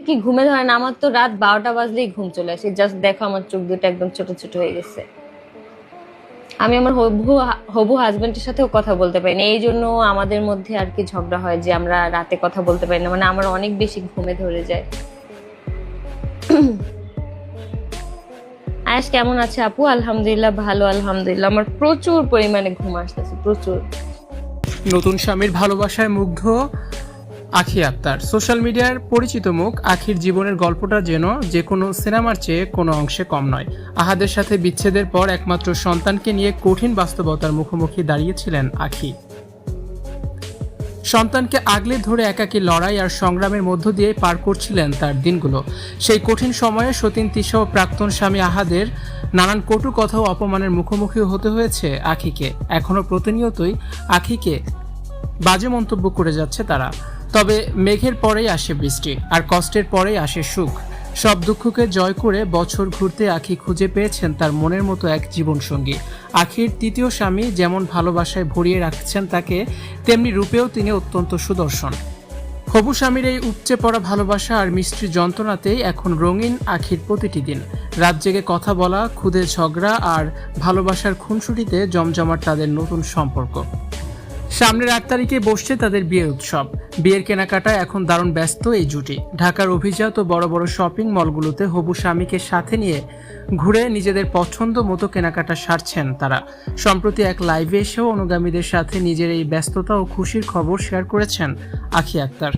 কি ঘুমে ধরে না? আমার তো রাত 12টা বাজলেই ঘুম চলে আসে। জাস্ট দেখো আমার চোখ দুটো একদম ছোট ছোট হয়ে গেছে। আমি আমার হবু হাজবেন্ডের সাথেও কথা বলতে পারি না, এই জন্য আমাদের মধ্যে আর কি ঝগড়া হয় যে আমরা রাতে কথা বলতে পারি না, মানে আমার অনেক বেশি ঘুমে ধরে যায়। আয়াস কেমন আছে আপু? আলহামদুলিল্লাহ ভালো, আলহামদুলিল্লাহ। আমার প্রচুর পরিমাণে ঘুম আসতেছে, প্রচুর। নতুন স্বামীর ভালোবাসায় মুগ্ধ আখি আক্তার। সোশ্যাল মিডিয়ার পরিচিত মুখ আখির জীবনের গল্পটা যেন যে কোনো সিনেমার চেয়ে কোনো অংশে কম নয়। আহাদের সাথে বিচ্ছেদের পর একমাত্র সন্তানকে নিয়ে কঠিন বাস্তবতার মুখোমুখি দাঁড়িয়েছিলেন আখি। সন্তানকে আগলে ধরে একাকী লড়াই আর সংগ্রামের মধ্য দিয়ে পার করছিলেন তার দিনগুলো। সেই কঠিন সময়ে সতীন তিশা ও প্রাক্তন স্বামী আহাদের নানান কটু কথা ও অপমানের মুখোমুখি হতে হয়েছে আখিকে। এখনও প্রতিনিয়তই আখিকে বাজে মন্তব্য করে যাচ্ছে তারা। তবে মেঘের পরেই আসে বৃষ্টি, আর কষ্টের পরেই আসে সুখ। সব দুঃখকে জয় করে বছর ঘুরতে আখি খুঁজে পেয়েছেন তার মনের মতো এক জীবনসঙ্গী। আখির তৃতীয় স্বামী যেমন ভালোবাসায় ভরিয়ে রাখছেন তাকে, তেমনি রূপেও তিনি অত্যন্ত সুদর্শন। হবু স্বামীর এই উপচে পড়া ভালোবাসা আর মিষ্টি যন্ত্রণাতেই এখন রঙিন আখির প্রতিটি দিন। রাত জেগে কথা বলা, খুদে ঝগড়া আর ভালোবাসার খুনসুটিতে জমজমাট তাদের নতুন সম্পর্ক। সামনের 8 তারিখে বসছে তাদের বিয়ের উৎসব। বিয়ের কেনাকাটা এখন দারুণ ব্যস্ত এই জুটি। ঢাকার অভিজাত ও বড় বড় শপিং মলগুলোতে হবু স্বামীকে সাথে নিয়ে ঘুরে নিজেদের পছন্দ মতো কেনাকাটা সারছেন তারা। সম্প্রতি এক লাইভে এসেও অনুগামীদের সাথে নিজের এই ব্যস্ততা ও খুশির খবর শেয়ার করেছেন আখি আক্তার।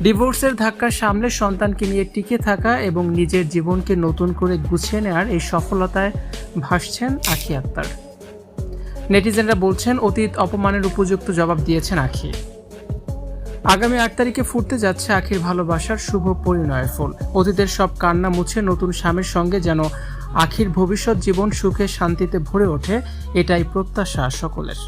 ডিভোর্সের ধাক্কা সামলে সন্তানকে নিয়ে টিকে থাকা এবং নিজের জীবনকে নতুন করে গুছিয়ে নেওয়ার এই সফলতায় ভাসছেন আখি আক্তার। নেটিজেনরা বলছেন অতীত অপমানের উপযুক্ত জবাব দিয়েছেন আখি। আগামী 8 তারিখে ফুটতে যাচ্ছে আখির ভালোবাসার শুভ পরিণয়ের ফুল। অতীতের সব কান্না মুছে নতুন স্বামীর সঙ্গে যেন আখির ভবিষ্যৎ জীবন সুখে শান্তিতে ভরে ওঠে, এটাই প্রত্যাশা সকলের।